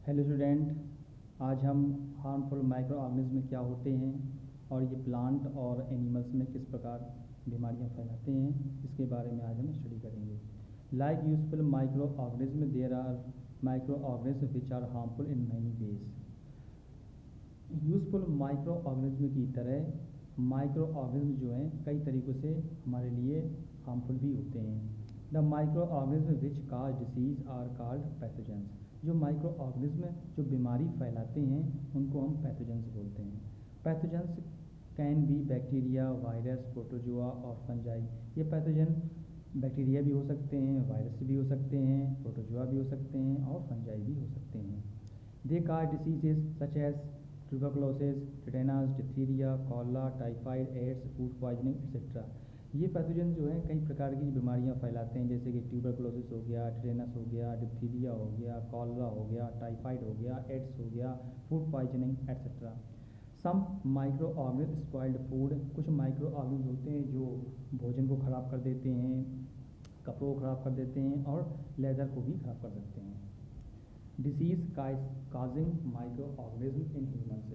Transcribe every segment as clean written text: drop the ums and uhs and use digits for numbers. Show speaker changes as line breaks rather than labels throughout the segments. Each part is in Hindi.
हेलो स्टूडेंट, आज हम हार्मफुल माइक्रो ऑर्गेनिज्म क्या होते हैं और ये प्लांट और एनिमल्स में किस प्रकार बीमारियां फैलाते हैं, इसके बारे में आज हम स्टडी करेंगे। Like useful micro organism, there are micro organism which are harmful in many ways. Useful micro organism की तरह माइक्रो ऑर्गेनिज्म जो हैं कई तरीक़ों से हमारे लिए हार्मफुल भी होते हैं। The micro organism which cause disease are called pathogens. जो माइक्रो ऑर्गेनिज्म जो बीमारी फैलाते हैं उनको हम पैथोजेंस बोलते हैं। Pathogens can be bacteria, virus, protozoa और फंजाई। ये पैथोजन बैक्टीरिया भी हो सकते हैं, वायरस भी हो सकते हैं, प्रोटोजोआ भी हो सकते हैं और फंजाई भी हो सकते हैं। They cause diseases such as tuberculosis, tetanus, diphtheria, cholera, typhoid, AIDS, food poisoning etcetera. ये पैथोजन जो है कई प्रकार की बीमारियां फैलाते हैं, जैसे कि ट्यूबरकुलोसिस हो गया, टिटेनस हो गया, डिप्थीरिया हो गया, कॉलरा हो गया, टाइफाइड हो गया, एड्स हो गया, food poisoning etcetera. Some micro organism spoiled food. कुछ माइक्रो ऑर्गेनिज्म होते हैं जो भोजन को ख़राब कर देते हैं, कपड़ों को ख़राब कर देते हैं और लेदर को भी ख़राब कर देते हैं। Disease causing micro organism in humans.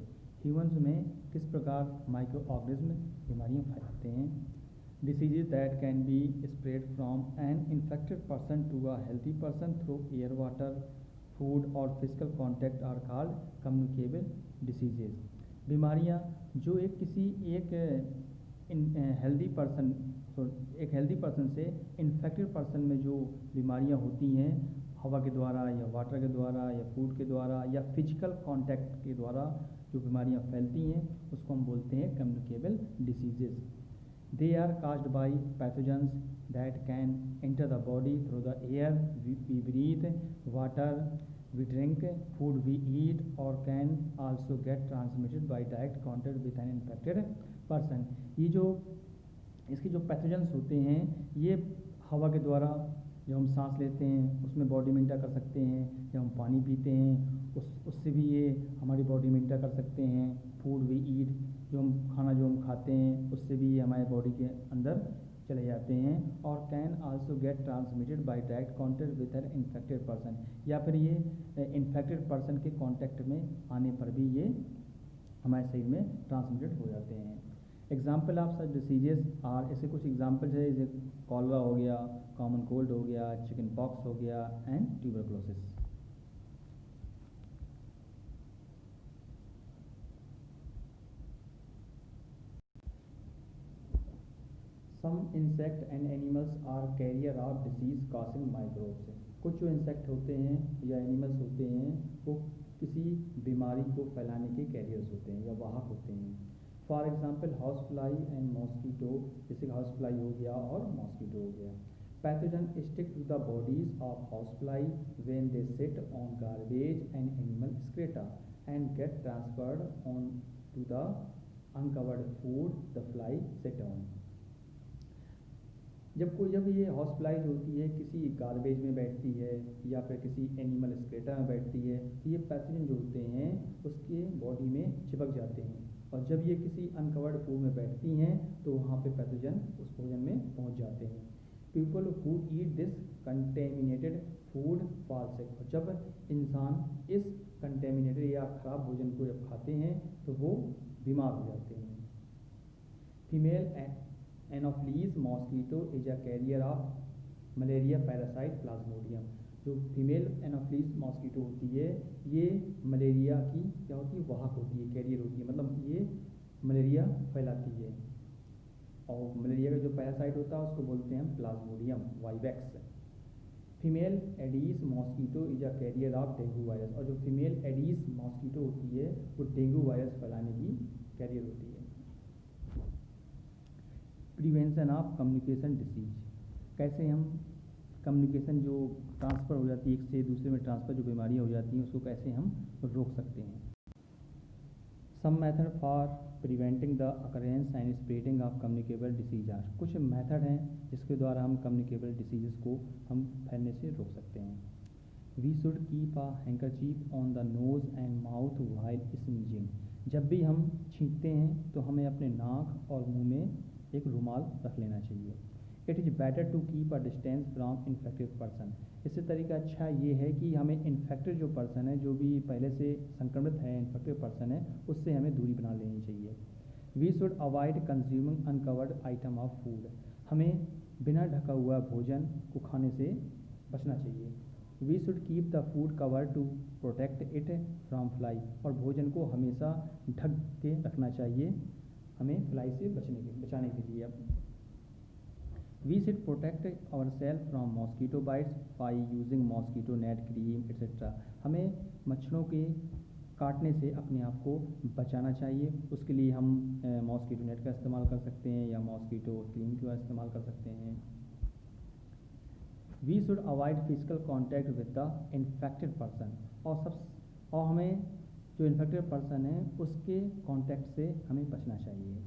Humans में किस प्रकार माइक्रो ऑर्गेनिज्म बीमारियां फैलाते हैं। Diseases that can be spread from an infected person to a healthy person through air, water, food or physical contact are called communicable diseases. बीमारियां जो एक हेल्दी पर्सन से इन्फेक्टेड पर्सन में जो बीमारियां होती हैं, हवा के द्वारा या वाटर के द्वारा या फूड के द्वारा या फिजिकल कांटेक्ट के द्वारा जो बीमारियां फैलती हैं उसको हम बोलते हैं communicable diseases. They are caused by pathogens that can enter the body through the air we breathe, water we drink, food we eat, or can also get transmitted by direct contact with an infected person. ये जो इसके जो पैथोजेंस होते हैं ये हवा के द्वारा जो हम सांस लेते हैं उसमें बॉडी में इंटर कर सकते हैं, जब हम पानी पीते हैं उससे भी ये हमारी बॉडी में इंटर कर सकते हैं। फूड वी ईट, जो हम खाते हैं उससे भी हमारे बॉडी के अंदर चले जाते हैं। और can also get transmitted by direct contact with an infected person, या फिर ये इन्फेक्टेड पर्सन के कॉन्टेक्ट में आने पर भी ये हमारे शरीर में ट्रांसमिटेड हो जाते हैं। Example of such diseases are, ऐसे कुछ एग्जाम्पल्स है जैसे कॉलरा हो गया, कॉमन कोल्ड हो गया, चिकन पॉक्स हो गया and tuberculosis. Some insect and animals are carrier of disease causing microbes. कुछ जो इंसेक्ट होते हैं या एनिमल्स होते हैं वो किसी बीमारी को फैलाने के कैरियर्स होते हैं या वाहक होते हैं। For example house fly and mosquito, जैसे हाउस फ्लाई हो गया और मॉस्कीटो हो गया। Pathogen stick to the bodies of house fly when they sit on garbage and animal excreta and get transferred on to the uncovered food the fly sit on. जब ये हाउस फ्लाई होती है किसी गार्बेज में बैठती है या फिर किसी एनिमल स्क्रेटा में बैठती है तो ये पैथोजन जो होते हैं उसके बॉडी में चिपक जाते हैं, और जब ये किसी अनकवर्ड फूड में बैठती हैं तो वहाँ पे पैथोजन उस भोजन में पहुँच जाते हैं। People who eat this contaminated food fall sick. और जब इंसान इस कंटेमिनेटेड या खराब भोजन को जब खाते हैं तो वो बीमार हो जाते हैं। Female Anopheles mosquito is a carrier of malaria parasite Plasmodium. जो फीमेल एनोफ्लीज मॉस्कीटो होती है ये मलेरिया की क्या होती है, वाहक होती है, कैरियर होती है, मतलब ये मलेरिया फैलाती है। और मलेरिया का जो पैरासाइट होता है उसको बोलते हैं plasmodium vivax. Female aedes mosquito is a carrier of dengue virus. और जो फीमेल एडीज मॉस्कीटो होती है वो डेंगू वायरस फैलाने की कैरियर होती है। प्रिवेंशन ऑफ कम्युनिकेशन डिसीज, कैसे हम कम्युनिकेशन जो ट्रांसफ़र हो जाती है एक से दूसरे में ट्रांसफ़र जो बीमारियां हो जाती हैं उसको कैसे हम रोक सकते हैं। Some method for preventing the occurrence and spreading of communicable disease are. कुछ मेथड हैं जिसके द्वारा हम कम्युनिकेबल डिसीज़ को हम फैलने से रोक सकते हैं। We should keep a handkerchief on the nose and mouth while sneezing. जब भी हम छींकते हैं तो हमें अपने नाक और मुंह में एक रुमाल रख लेना चाहिए। It is better to keep a distance from infected person. इससे तरीका अच्छा ये है कि हमें इन्फेक्टेड जो पर्सन है, जो भी पहले से संक्रमित है, इन्फेक्टेड पर्सन है, उससे हमें दूरी बना लेनी चाहिए। We should avoid consuming uncovered item of food. हमें बिना ढका हुआ भोजन को खाने से बचना चाहिए। We should keep the food cover to protect it from fly. और भोजन को हमेशा ढक के रखना चाहिए, हमें फ्लाई से बचाने के लिए। We should protect ourselves from mosquito bites by using mosquito net, cream, etc. हमें मच्छरों के काटने से अपने आप को बचाना चाहिए। उसके लिए हम मॉस्कीटो नेट का इस्तेमाल कर सकते हैं या मॉस्कीटो क्रीम का इस्तेमाल कर सकते हैं। We should avoid physical contact with the infected person. और हमें जो इन्फेक्टेड पर्सन है उसके कॉन्टैक्ट से हमें बचना चाहिए।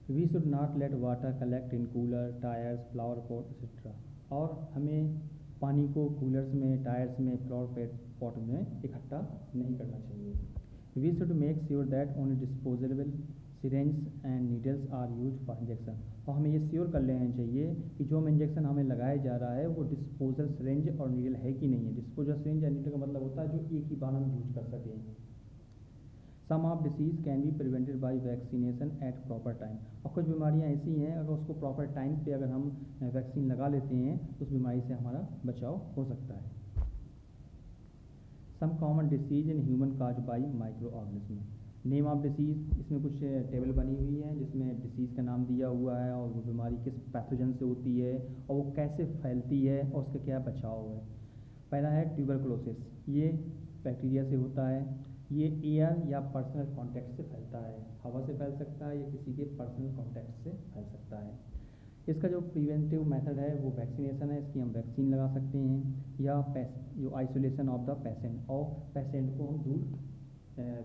We should not let water collect in cooler, tyres, flower pot etcetera. और हमें पानी को कूलर्स में, टायर्स में, फ्लावर पॉट में इकट्ठा नहीं करना चाहिए। We should make sure that only disposable syringe and needles are use for injection. और हमें ये श्योर कर लेना चाहिए कि जो हमें इंजेक्शन हमें लगाया जा रहा है वो डिस्पोजल सिरेंज और नीडल है कि नहीं है। डिस्पोजल सिरेंज या नीडल का मतलब होता है जो एक ही बार हम यूज कर सकें। Some of disease can be prevented by vaccination at proper time. और कुछ बीमारियाँ ऐसी हैं, अगर उसको प्रॉपर टाइम पे अगर हम वैक्सीन लगा लेते हैं तो उस बीमारी से हमारा बचाव हो सकता है। Some common disease in human cause by microorganism. Name of disease, इसमें कुछ टेबल बनी हुई है जिसमें डिसीज़ का नाम दिया हुआ है और वो बीमारी किस पैथोजन से होती है और वो कैसे फैलती है और उसका क्या बचाव है। पहला है ट्यूबरकुलोसिस। ये बैक्टीरिया से होता है। ये एयर या पर्सनल कांटेक्ट से फैलता है। हवा से फैल सकता है या किसी के पर्सनल कांटेक्ट से फैल सकता है। इसका जो प्रिवेंटिव मेथड है वो वैक्सीनेशन है। इसकी हम वैक्सीन लगा सकते हैं या जो आइसोलेशन ऑफ द पेशेंट, और पेशेंट को हम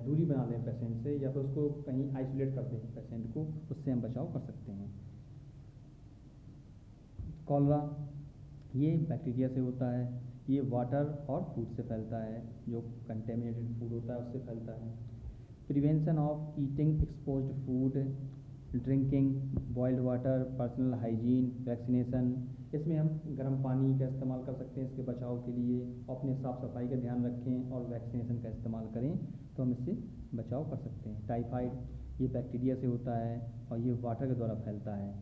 दूरी बना दें पेशेंट से, या फिर उसको कहीं आइसोलेट कर दें पेशेंट को, उससे हम बचाव कर सकते हैं। कॉलरा, ये बैक्टीरिया से होता है। ये वाटर और फूड से फैलता है, जो कंटेमिनेटेड फूड होता है उससे फैलता है। Prevention of eating exposed food, drinking boiled water, personal hygiene, vaccination. इसमें हम गर्म पानी का इस्तेमाल कर सकते हैं इसके बचाव के लिए। अपने साफ़ सफाई का ध्यान रखें और वैक्सीनेशन का इस्तेमाल करें तो हम इससे बचाव कर सकते हैं। टाइफाइड, ये बैक्टीरिया से होता है और ये वाटर के द्वारा फैलता है।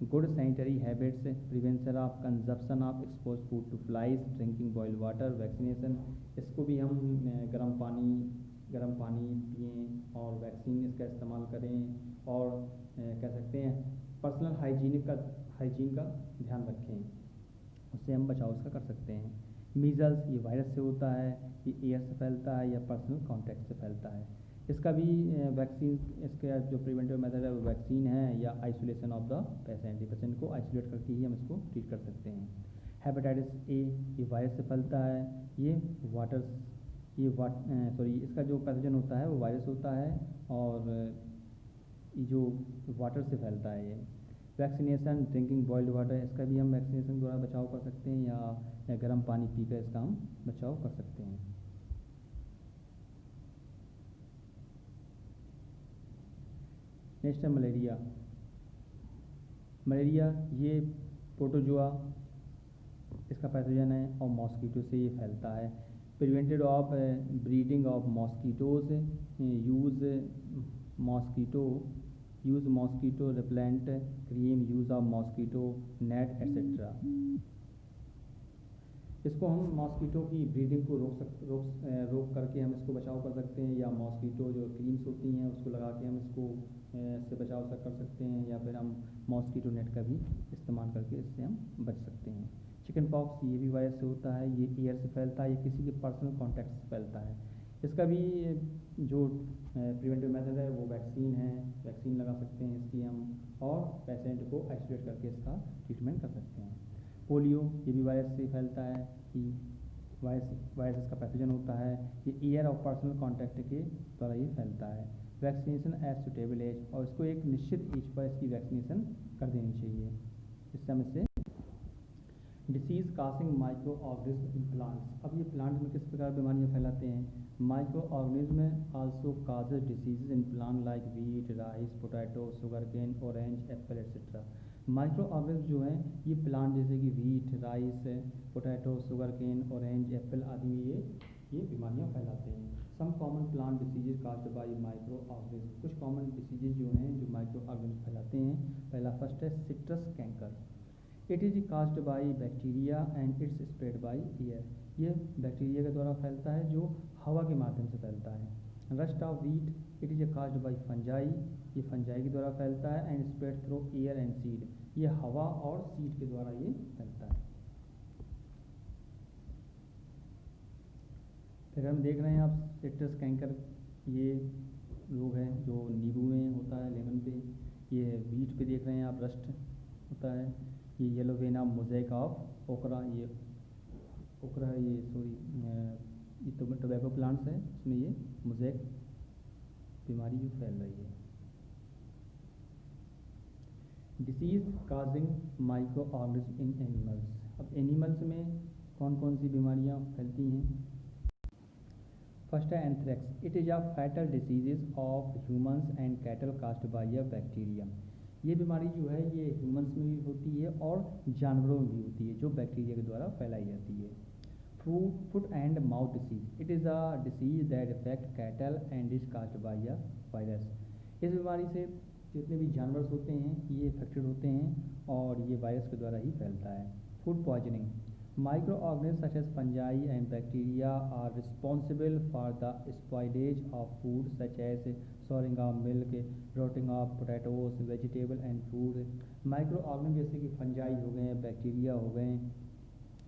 Good sanitary habits, prevention of consumption of expose food to flies, drinking boiled water, vaccination. इसको भी हम गर्म पानी पिएं और वैक्सीन इसका इस्तेमाल करें और कह सकते हैं पर्सनल हाइजीन का ध्यान रखें, उससे हम बचाव इसका कर सकते हैं। मीज़ल्स, ये वायरस से होता है, ये एयर से फैलता है या पर्सनल कांटेक्ट से फैलता है। इसका भी वैक्सीन, इसका जो प्रिवेंटिव मेथड है वो वैक्सीन है या आइसोलेशन ऑफ द पेशेंट को आइसोलेट करके ही हम इसको ट्रीट कर सकते हैं। हेपेटाइटिस ए, ये वायरस से फैलता है। इसका जो पैथोजन होता है वो वायरस होता है और जो वाटर से फैलता है ये। वैक्सीनेशन, ड्रिंकिंग बॉइल्ड वाटर, इसका भी हम वैक्सीनेशन द्वारा बचाव कर सकते हैं या गर्म पानी पीकर इसका हम बचाव कर सकते हैं। नेक्स्ट है मलेरिया। मलेरिया ये प्रोटोजोआ इसका पैथोजन है और मॉस्कीटो से ये फैलता है। Prevented of breeding of mosquitoes, use mosquito repellent cream, use of mosquito net etcetera. इसको हम मॉस्कीटो की ब्रीडिंग को रोक करके हम इसको बचाव कर सकते हैं, या मॉस्कीटो जो क्रीम्स होती हैं उसको लगा के हम इसको इससे बचाव कर सकते हैं, या फिर हम मॉस्कीटो नेट का भी इस्तेमाल करके इससे हम बच सकते हैं। चिकन पॉक्स, ये भी वायरस से होता है, ये एयर से फैलता है, ये किसी के पर्सनल कॉन्टैक्ट से फैलता है। इसका भी जो प्रिवेंटिव मेथड है वो वैक्सीन लगा सकते हैं इसकी हम, और पेशेंट को आइसोलेट करके इसका ट्रीटमेंट कर सकते हैं। पोलियो, ये भी वायरस से फैलता है, कि वायरस इसका पैथोजन होता है, ये एयर और पर्सनल कॉन्टैक्ट के द्वारा ये फैलता है। वैक्सीनेशन एज सुटेबल एज, और इसको एक निश्चित एज पर इसकी वैक्सीनेशन कर देनी चाहिए, इससे हम इससे। Disease causing microorganism in plants. अब ये प्लांट में किस प्रकार बीमारियां फैलाते हैं। Microorganism also causes diseases in plant like wheat, rice, potato, sugarcane, orange, apple etcetera. Micro organism जो हैं ये प्लांट जैसे कि wheat, rice, potato, sugarcane, orange, apple आदि में ये बीमारियां फैलाते हैं। Some common plant diseases caused by microorganism. कुछ कॉमन डिसीजेज जो हैं जो माइक्रो ऑर्गेनिज्म फैलाते हैं। पहला फर्स्ट है citrus canker. It is caused by bacteria and it's spread by air. ये बैक्टीरिया के द्वारा फैलता है जो हवा के माध्यम से फैलता है। Rust of wheat it is caused by fungi. ये फंजाई के द्वारा फैलता है and spread through air and seed. ये हवा और सीड के द्वारा ये फैलता है। फिर हम देख रहे हैं आप सिट्रस कैंकर, ये रोग है जो नींबू में होता है, लेमन पे। ये वीट पे देख रहे हैं आप रस्ट होता है। ये येलो वेना मोज़ेक ऑफ ओकरा, ये ओकरा है, ये सॉरी ये टोबैको प्लांट्स है, इसमें ये मोज़ेक बीमारी जो फैल रही है। Disease causing micro organism in animals. अब एनिमल्स में कौन कौन सी बीमारियां फैलती हैं। फर्स्ट है anthrax. It is a fatal diseases of humans and cattle caused by a bacteria. ये बीमारी जो है ये ह्यूमंस में भी होती है और जानवरों में भी होती है, जो बैक्टीरिया के द्वारा फैलाई जाती है। Foot and mouth disease. It is a disease that effect cattle and is caused by a virus. इस बीमारी से जितने भी जानवर होते हैं ये इफेक्टेड होते हैं और ये वायरस के द्वारा ही फैलता है। Food poisoning. Microorganisms such as fungi and bacteria are responsible for the spoilage of food such as souring of milk, rotting of potatoes, vegetable and fruit. Microorganisms जैसे कि फंजाई हो गए, बैक्टीरिया हो गए,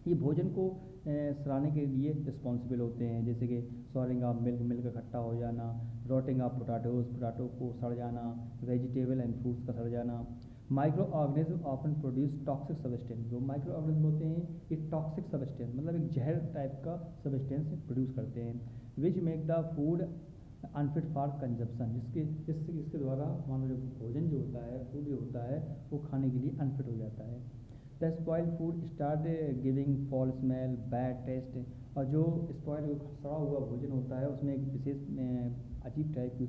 ये भोजन को सड़ाने के लिए रिस्पॉन्सिबल होते हैं। जैसे कि सॉरिंग ऑफ मिल्क, मिल्क इकट्ठा हो जाना, रोटिंग ऑफ पोटैटोज, पोटैटो को सड़ जाना, वेजिटेबल एंड फ्रूट्स का सड़ जाना। Micro organism often produce toxic substance. जो माइक्रो ऑर्गेनिज्म होते हैं ये टॉक्सिक सबस्टेंस मतलब एक जहर टाइप का सबस्टेंस प्रोड्यूस करते हैं, which make the food unfit for consumption. इसके द्वारा हमारा जो भोजन जो होता है, फूड जो होता है वो खाने के लिए अनफिट हो जाता है। The spoiled food start giving fall smell, bad taste. और जो स्पॉइल्ड सड़ा हुआ भोजन होता है उसमें एक विशेष अजीब टाइप की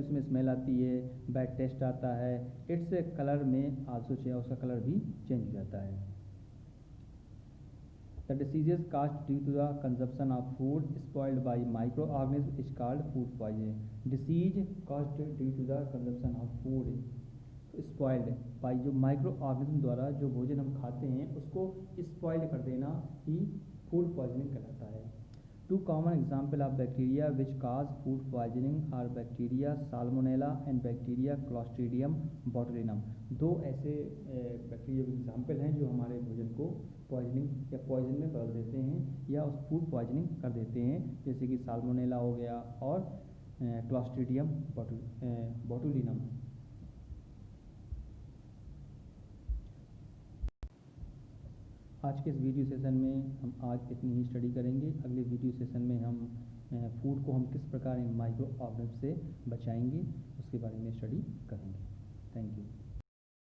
उसमें स्मेल आती है, बैड टेस्ट आता है। इट्स कलर में आल्सो चेंज, उसका कलर भी चेंज हो जाता है। The diseases caused due to the consumption of food spoiled by microorganisms is called food poisoning. Disease caused due to the consumption of food spoiled by जो माइक्रोऑर्गेनिज्म द्वारा जो भोजन हम खाते हैं उसको स्पॉइल कर देना ही फूड पॉइजनिंग कहलाता है। Two common examples of bacteria which cause food poisoning are bacteria salmonella and bacteria clostridium botulinum. दो ऐसे बैक्टीरिया के एग्जाम्पल हैं जो हमारे भोजन को पॉइजनिंग या पॉइजन में बदल देते हैं या उस फूड पॉइजनिंग कर देते हैं, जैसे कि साल्मोनेला हो गया और क्लॉस्ट्रीडियम बोटुलिनम। आज के इस वीडियो सेशन में हम आज इतनी ही स्टडी करेंगे। अगले वीडियो सेशन में हम फूड को हम किस प्रकार इन माइक्रो ऑर्गेनिज्म से बचाएंगे उसके बारे में स्टडी करेंगे। Thank you.